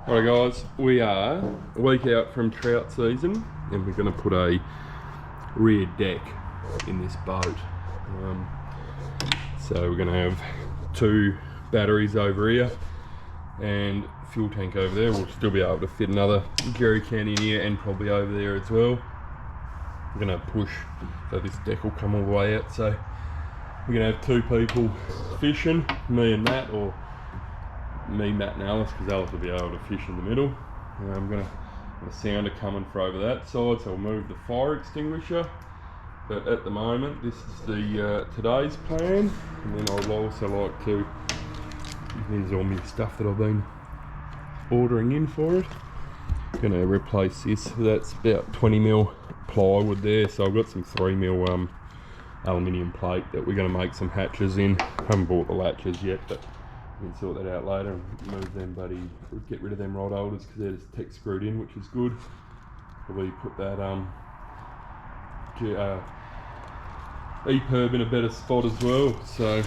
Alright guys, we are a week out from trout season and we're going to put a rear deck in this boat. So we're going to have two batteries over here and fuel tank over there. We'll still be able to fit another jerry can in here and probably over there as well. We're going to push so this deck will come all the way out. So we're going to have two people fishing, me and Matt, or me, Matt and Alice, because Alice will be able to fish in the middle. I'm going to have a sounder coming for over that side, so I'll move the fire extinguisher. But at the moment, this is the today's plan, and then I'd also like to, here's all my stuff that I've been ordering in for it. Going to replace this. That's about 20mm plywood there, so I've got some 3mm aluminium plate that we're going to make some hatches in. Haven't bought the latches yet, but we can sort that out later and move them, get rid of them rod holders because they're just tech screwed in, which is good. Probably put that EPIRB in a better spot as well. So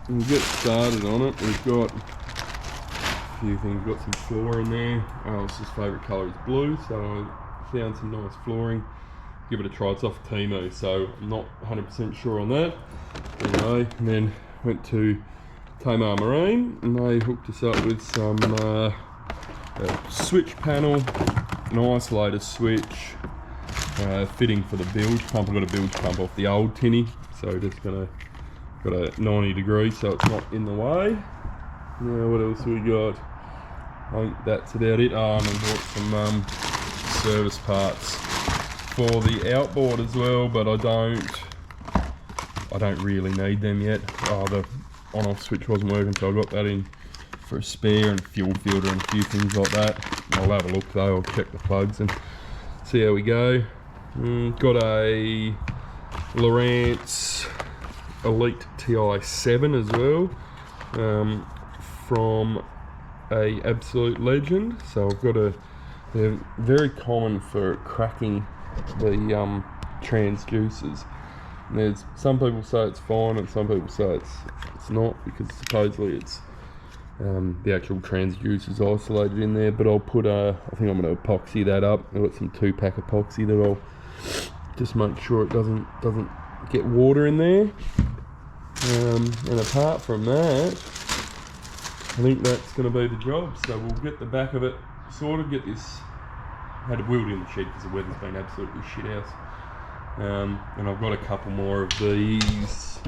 we'll get started on it. We've got a few things, we've got some floor in there. Alice's favourite colour is blue, so I found some nice flooring. Give it a try, it's off Timo, so I'm not 100% sure on that. Anyway, and then went to Tamar Marine and they hooked us up with some switch panel, an isolator switch, fitting for the bilge pump. I've got a bilge pump off the old tinny, so just got a 90 degrees so it's not in the way. Now what else we got? I think that's about it. And I bought some service parts for the outboard as well, but I don't really need them yet. The on-off switch wasn't working, so I got that in for a spare and fuel filter and a few things like that. I'll have a look though, I'll check the plugs and see how we go. Got a Lowrance Elite TI7 as well, from a Absolute Legend. So I've got they're very common for cracking the transducers. There's some people say it's fine and some people say it's not, because supposedly it's the actual transducer's isolated in there. But I'll put I think I'm going to epoxy that up. I've got some 2-pack epoxy that I'll just make sure it doesn't get water in there. And apart from that, I think that's going to be the job. So we'll get the back of it sorted, get this, had to wheel it in the shed because the weather's been absolutely shit house. And I've got a couple more of these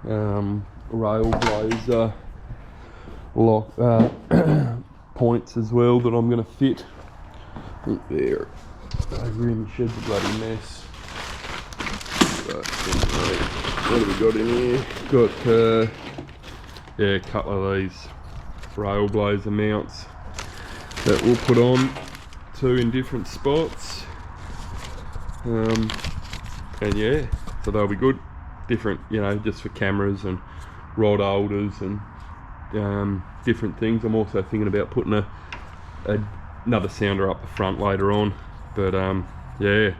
rail blazer lock points as well that I'm going to fit. I think they're over in the shed's a bloody mess. But anyway, what have we got in here? Got a couple of these rail blazer mounts that we'll put on, two in different spots. And yeah, so they'll be good, different, just for cameras and rod holders and different things. I'm also thinking about putting another sounder up the front later on, but yeah,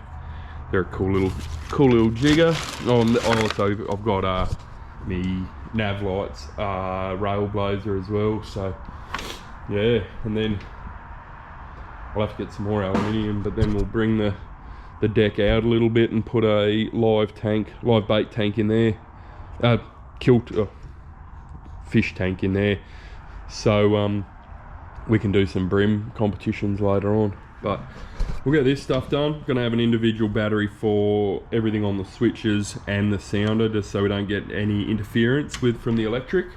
they're a cool little jigger. Also I've got me nav lights rail blazer as well, so yeah. And then I'll have to get some more aluminium, but then we'll bring the deck out a little bit and put a live bait tank in there, fish tank in there, so we can do some brim competitions later on. But we'll get this stuff done. Gonna have an individual battery for everything on the switches and the sounder, just so we don't get any interference from the electric.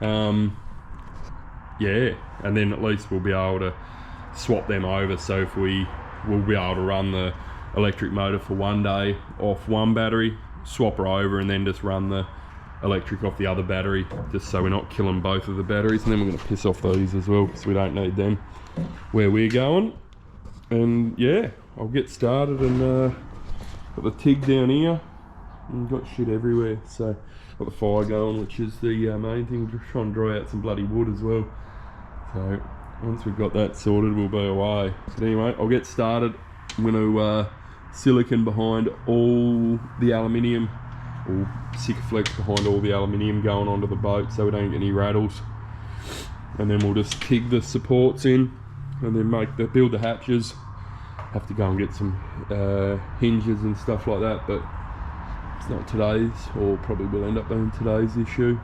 Yeah, and then at least we'll be able to swap them over, so if we'll be able to run the electric motor for one day off one battery, swap her over, and then just run the electric off the other battery, just so we're not killing both of the batteries. And then we're going to piss off these as well, because we don't need them where we're going. And yeah, I'll get started. And got the TIG down here and got shit everywhere, so got the fire going, which is the main thing. We're just trying to dry out some bloody wood as well, so once we've got that sorted we'll be away. But anyway, I'll get started. I'm going to silicon behind all the aluminium, or Sikaflex behind all the aluminium going onto the boat, so we don't get any rattles. and then we'll just TIG the supports in, and then build the hatches. Have to go and get some hinges and stuff like that, but it's not today's, or probably will end up being today's issue.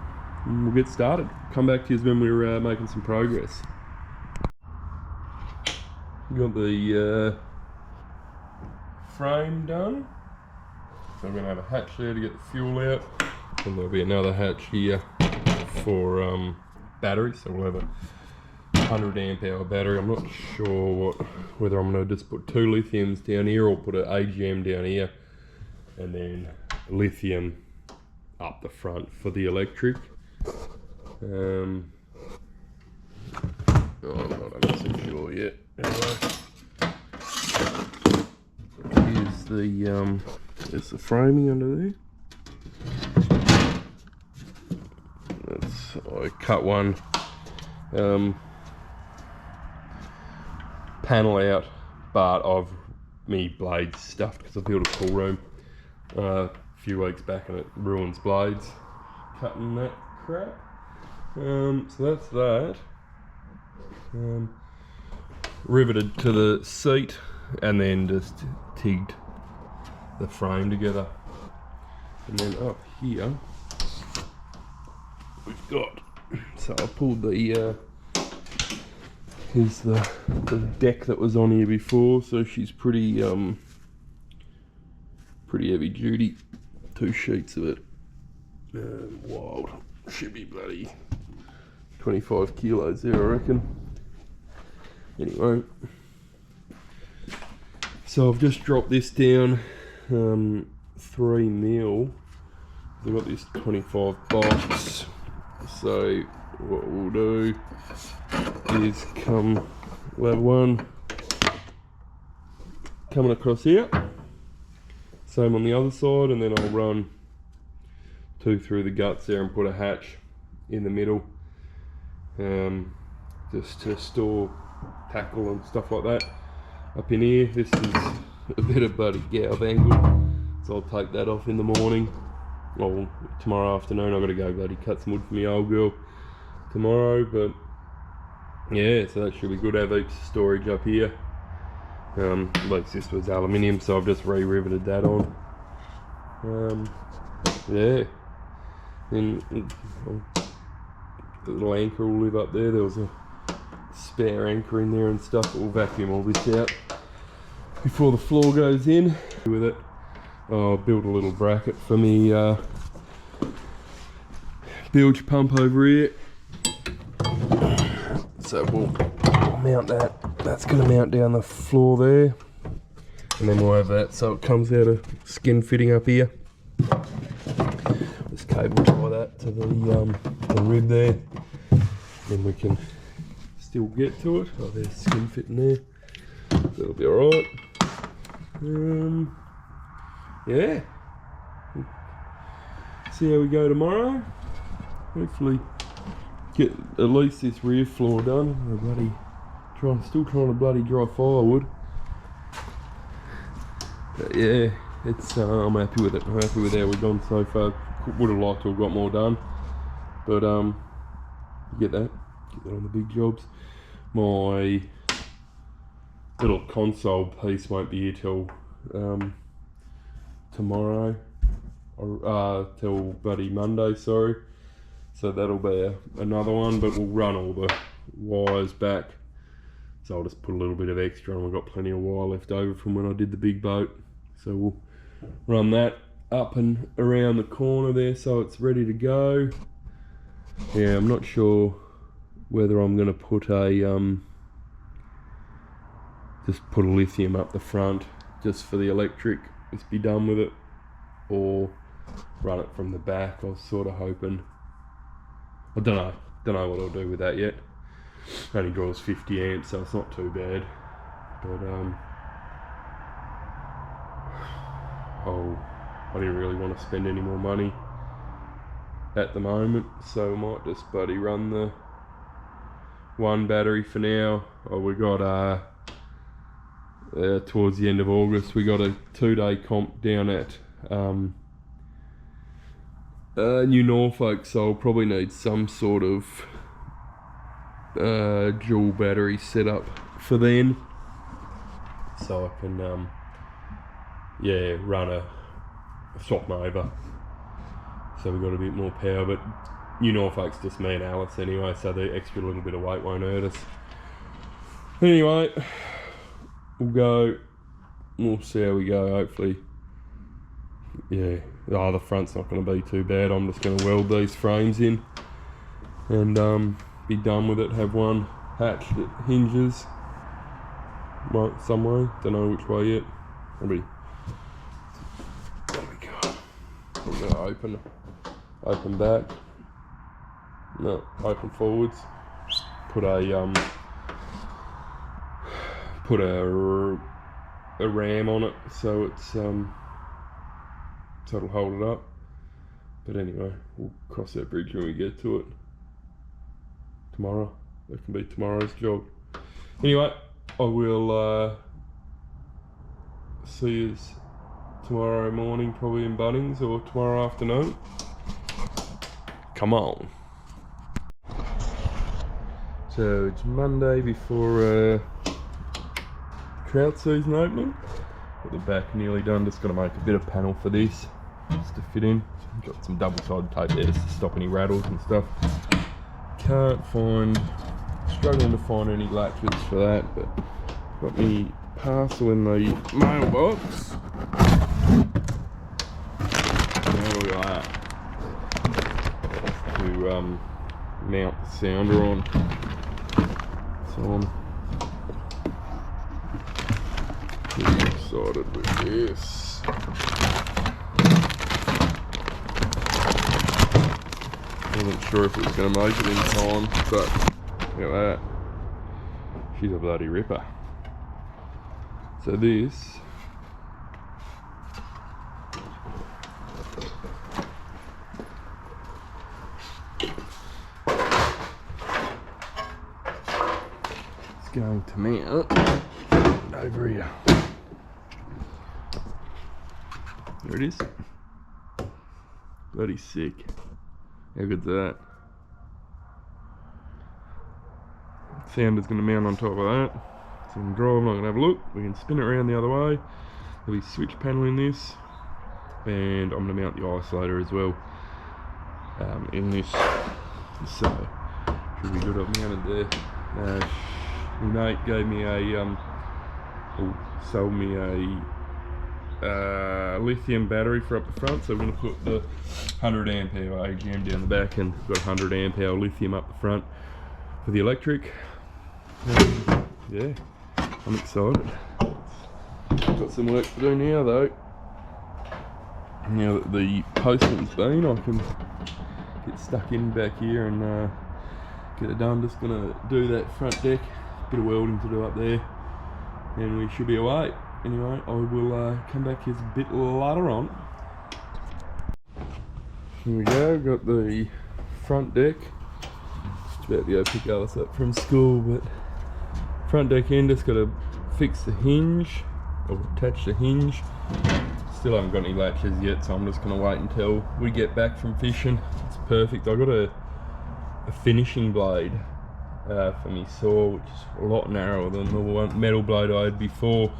And we'll get started. Come back to you when we're making some progress. Got the frame done. So we're going to have a hatch there to get the fuel out. And there'll be another hatch here for battery. So we'll have a 100 amp hour battery. I'm not sure whether I'm going to just put 2 lithiums down here or put an AGM down here. And then lithium up the front for the electric. I'm not 100% sure yet. Anyway, here's the framing under there. I cut one panel out, but I've me blades stuffed because I built a pool room a few weeks back and it ruins blades cutting that crap. So that's that. Riveted to the seat and then just TIG'd the frame together. And then up here we've got, so I pulled the here's the deck that was on here before, so she's pretty heavy duty. 2 sheets of it. Wild. Should be bloody 25 kilos there, I reckon. Anyway, so I've just dropped this down 3 mil. I've got this 25 box. So what we'll do is we'll have one coming across here, same on the other side, and then I'll run 2 through the guts there and put a hatch in the middle, just to store tackle and stuff like that up in here. This is a bit of bloody galv angle, so I'll take that off in the morning. Well, tomorrow afternoon I've got to go bloody cut some wood for my old girl tomorrow, but yeah, so that should be good. Have heaps of storage up here. Like this was aluminium, so I've just re-riveted that on. Yeah, and the little anchor will live up there. There was a spare anchor in there and stuff. We'll vacuum all this out before the floor goes in with it. I'll build a little bracket for me bilge pump over here. So we'll mount that. That's going to mount down the floor there, and then we'll have that so it comes out of skin fitting up here. Just cable tie that to the rib there, then we can still get to it. Oh, there's skin fitting there. That'll be alright. Yeah. See how we go tomorrow. Hopefully get at least this rear floor done. Still trying to bloody dry firewood. But yeah, it's I'm happy with it. I'm happy with how we've gone so far. Would have liked to have got more done, but get that on the big jobs. My little console piece won't be here till tomorrow, or till bloody Monday, sorry. So that'll be another one, but we'll run all the wires back. So I'll just put a little bit of extra, and we've got plenty of wire left over from when I did the big boat. So we'll run that up and around the corner there so it's ready to go. Yeah, I'm not sure whether I'm going to put just put a lithium up the front just for the electric, just be done with it, or run it from the back. I was sort of hoping. I don't know what I'll do with that yet. Only draws 50 amps, so it's not too bad. But I didn't really want to spend any more money at the moment, so I might just bloody run the one battery for now. We got towards the end of August we got a 2-day comp down at New Norfolk, so I'll probably need some sort of dual battery setup for then, so I can run a swap them over, so we've got a bit more power. But you Norfolk's just me and Alice anyway, so the extra little bit of weight won't hurt us. Anyway, we'll see how we go. Hopefully, the front's not going to be too bad. I'm just going to weld these frames in and be done with it. Have one hatch that hinges some way, don't know which way yet. There we go. I'm going to open back, no, open forwards, put a ram on it, so it's so it'll hold it up. But anyway, we'll cross that bridge when we get to it tomorrow. That can be tomorrow's job. Anyway, I will see you tomorrow morning, probably in Bunnings, or tomorrow afternoon. Come on. So it's Monday before trout season opening. Got the back nearly done. Just got to make a bit of panel for this, just to fit in. Got some double-sided tape there just to stop any rattles and stuff. Struggling to find any latches for that, but got me parcel in the mailbox. There we are. To mount the sounder on. So I'm pretty excited with this. Wasn't sure if it was going to make it in time, but look at that. She's a bloody ripper. So this is going to mount over here. There it is. Bloody sick. How good's that? Sounder's going to mount on top of that. So we can drive, I'm not going to have a look. We can spin it around the other way. There'll be switch panel in this. And I'm going to mount the isolator as well in this. So, should be good. I've mounted there. My mate gave me sold me a lithium battery for up the front, so we're going to put the 100 amp hour AGM down the back, and we've got 100 amp hour lithium up the front for the electric. Yeah, I'm excited. Got some work to do now though. Now that the postman's been, I can get stuck in back here and get it done. Just going to do that front deck, bit of welding to do up there, and we should be away. Anyway, I will come back here a bit later on. Here we go, got the front deck. Just about to go pick Alice up from school, but front deck end, just got to fix the hinge, or attach the hinge. Still haven't got any latches yet, so I'm just going to wait until we get back from fishing. It's perfect. I got a finishing blade for my saw, which is a lot narrower than the one metal blade I had before,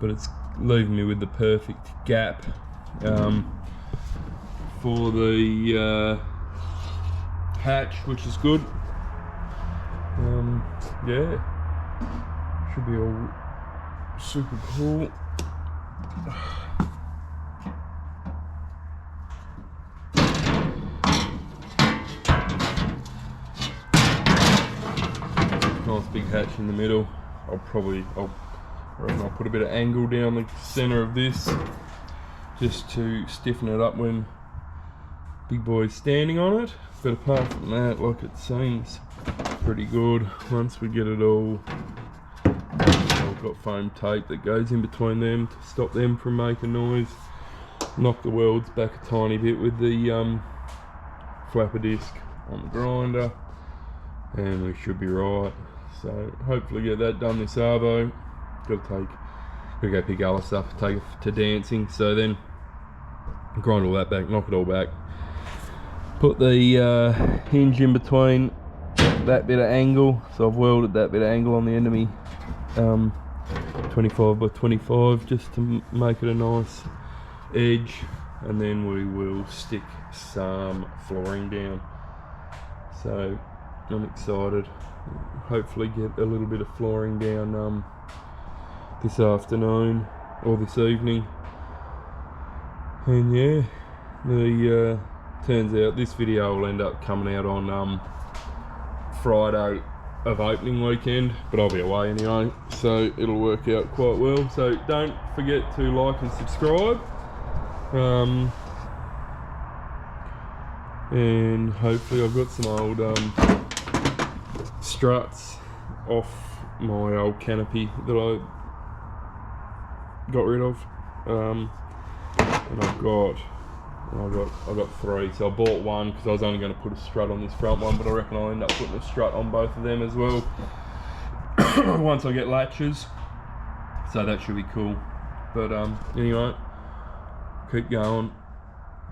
but it's leaving me with the perfect gap for the hatch, which is good. Yeah, should be all super cool. Nice big hatch in the middle. I reckon I'll put a bit of angle down the center of this just to stiffen it up when big boy's standing on it. But apart from that, like, it seems pretty good. Once we get it all, I've got foam tape that goes in between them to stop them from making noise. Knock the welds back a tiny bit with the flapper disc on the grinder, and we should be right. So hopefully get that done this arvo. Gotta go pick Alice up, take her to dancing, so then grind all that back, knock it all back, put the hinge in between that bit of angle, so I've welded that bit of angle on the end of me 25 by 25 just to make it a nice edge, and then we will stick some flooring down. So I'm excited. Hopefully get a little bit of flooring down this afternoon or this evening. And yeah, the turns out this video will end up coming out on Friday of opening weekend, but I'll be away anyway, so it'll work out quite well. So don't forget to like and subscribe, and hopefully I've got some old struts off my old canopy that I got rid of, and I've got 3. So I bought one because I was only going to put a strut on this front one, but I reckon I'll end up putting a strut on both of them as well once I get latches, so that should be cool. But anyway, keep going.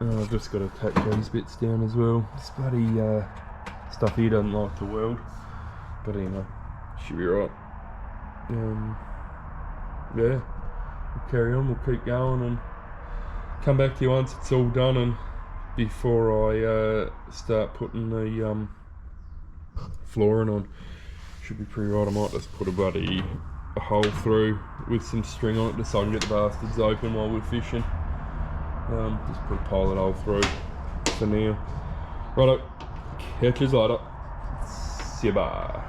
I've just got to tack these bits down as well. This bloody stuff here doesn't like to weld, but anyway, should be right. Yeah, we'll carry on, we'll keep going and come back to you once it's all done, and before I start putting the flooring on. Should be pretty right. I might just put a hole through with some string on it just so I can get the bastards open while we're fishing. Just put a pilot hole through for now. Righto, catch you later. See you, bye.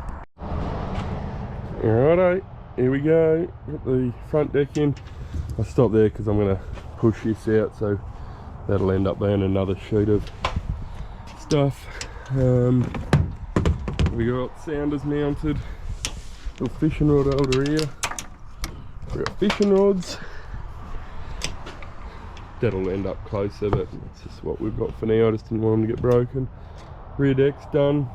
Alrighto, here we go. Got the front deck in. I stopped there because I'm going to push this out, so that'll end up being another sheet of stuff. We got sounders mounted, little fishing rod holder here. We got fishing rods. That'll end up closer, but it's just what we've got for now. I just didn't want them to get broken. Rear deck's done.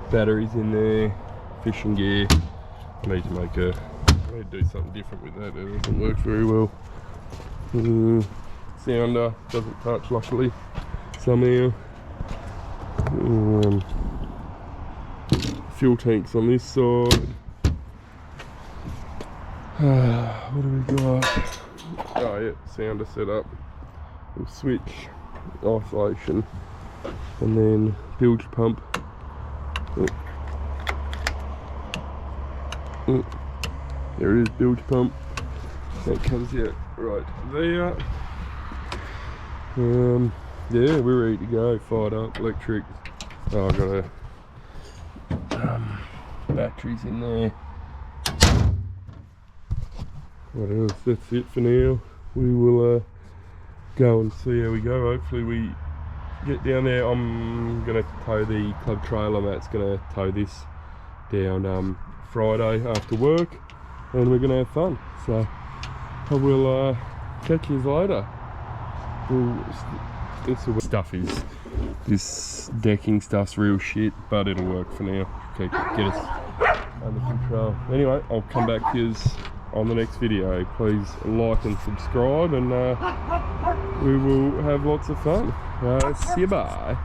Batteries in there, fishing gear. I need to do something different with that. It doesn't work very well. Sounder doesn't touch, luckily, somehow. Fuel tanks on this side. What do we got? Oh yeah, sounder set up. We'll switch, isolation, and then bilge pump. There it is, bilge pump. That comes out right there. Yeah, we're ready to go, fired up, electric. Oh, I've got batteries in there. What else? That's it for now. We will go and see how we go. Hopefully we get down there. I'm going to tow the club trailer. Matt's going to tow this down Friday after work, and we're going to have fun. So I will catch you later. This decking stuff's real shit, but it'll work for now. Okay, get us under control. Anyway, I'll come back to you on the next video. Please like and subscribe, and we will have lots of fun. See you, bye.